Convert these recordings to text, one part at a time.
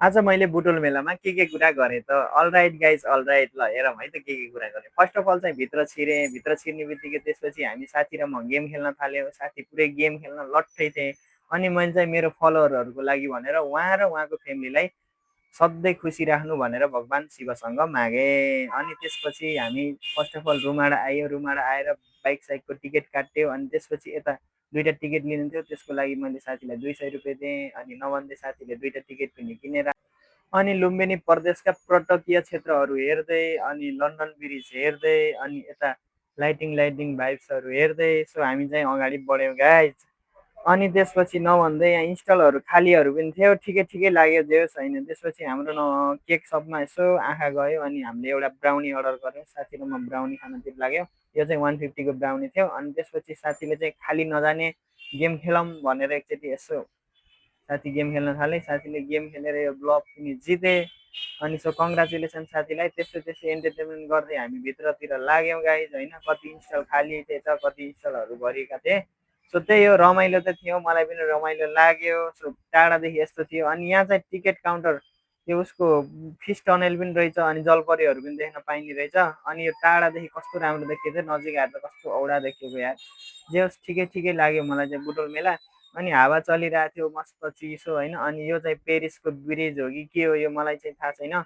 आज मैले बुटोल मेलामा के कुरा गरेँ त? अलराइट गाइज अलराइट ल हेरौँ है त के कुरा गरेँ। फर्स्ट अफ अल चाहिँ भित्र छिरेँ, भित्र छिर्ने बित्तिकै त्यसपछि हामी साथी र म गेम खेल्न थाल्यौँ। साथी पुरै गेम खेल्न लट्ठै थिए। अनि मैले चाहिँ मेरो फलोवरहरूको लागि भनेर उहाँ र उहाँको फ्यामिलीलाई सधैँ खुसी राख्नु भनेर भगवान् शिवसँग मागेँ। अनि त्यसपछि हामी फर्स्ट अफ अल रुमाडा आयो। रुमाडा आएर बाइक साइकको टिकट काट्यो। अनि त्यसपछि यता दुईवटा टिकट लिनुहुन्थ्यो, त्यसको लागि मैले साथीलाई 200 रुपियाँ दिएँ। अनि नभन्दै साथीले दुईवटा टिकट पनि किनेर अनि लुम्बिनी प्रदेशका पर्यटकीय क्षेत्रहरू हेर्दै अनि लन्डन ब्रिज हेर्दै अनि यता लाइटिङ लाइटिङ भाइब्सहरू हेर्दै सो हामी चाहिँ अगाडि बढ्यौँ गाइज। अनि त्यसपछि नभन्दै यहाँ इन्स्टलहरू खालीहरू पनि थियो, ठिकै ठिकै लाग्यो जे छैन। त्यसपछि हाम्रो केक सपमा यसो आँखा गयो अनि हामीले एउटा ब्राउनी अर्डर गऱ्यौँ। साथी र म ब्राउनी खानतिर लाग्यो। यो चाहिँ 150 को ब्राउनी थियो। अनि त्यसपछि साथीले चाहिँ खाली नजाने गेम खेलौँ भनेर एकचोटि यसो साथी गेम खेल्न थाले। साथीले गेम खेलेर यो ब्लग पनि जिते। अनि सो कङ्ग्रेचुलेसन साथीलाई। त्यस्तो त्यस्तो एन्टरटेनमेन्ट गर्दै हामी भित्रतिर लाग्यौँ गाइज होइन। कति इन्स्टल खाली थिए त, कति इन्स्टलहरू भरिएका थिए। सो त्यही हो, रमाइलो त थियो, मलाई पनि रमाइलो लाग्यो। सो टाढादेखि यस्तो थियो। अनि यहाँ चाहिँ टिकट काउन्टर त्यो उसको फिस टनल पनि रहेछ। अनि जलपरीहरू पनि देख्न पाइने रहेछ। अनि यो टाढादेखि कस्तो राम्रो देखियो थियो, नजिक आएर त कस्तो औडा देखिएको यार। जे होस् ठिकै ठिकै लाग्यो मलाई चाहिँ बुटोल मेला। अनि हावा चलिरहेको थियो मस्त चिसो होइन। अनि यो चाहिँ पेरिसको ब्रिज हो कि के हो यो मलाई चाहिँ थाहा छैन।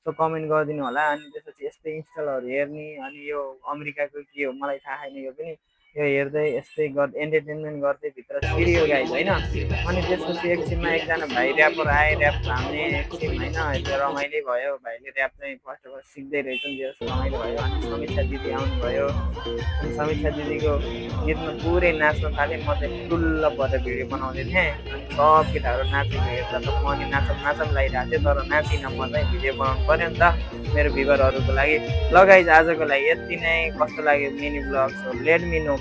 सो कमेन्ट गरिदिनु होला। अनि त्यसपछि यस्तै इन्स्टलहरू हेर्ने। अनि यो अमेरिकाको के हो मलाई थाहा छैन यो पनि। यो हेर्दै यस्तै एन्टरटेनमेन्ट गर्दै भित्र छिरियो गाइज होइन। अनि त्यसपछि एकछिनमा एकजना भाइ ऱ्यापर आए, ऱ्याप हान्ने एकछिन होइन। त्यो रमाइलो भयो, भाइले ऱ्याप चाहिँ फर्स्ट अफ अल सिक्दै रहेछन्, जे होस् रमाइलो भयो। अनि समीक्षा दिदी आउनुभयो। अनि समीक्षा दिदीको गीतमा पुरै नाच्न थालेँ। म चाहिँ टुल्ल परेर भिडियो बनाउँदै थिएँ। अनि सब केटाहरू नाचेको हेर्दा त म नि नाचम नाचम लागिरहेको थिएँ, तर नाचिनँ। म चाहिँ भिडियो बनाउनु पऱ्यो नि त मेरो भ्युवरहरूको लागि। ल गाइज आजको लागि यति नै। कस्तो लाग्यो mini blog? So let me know.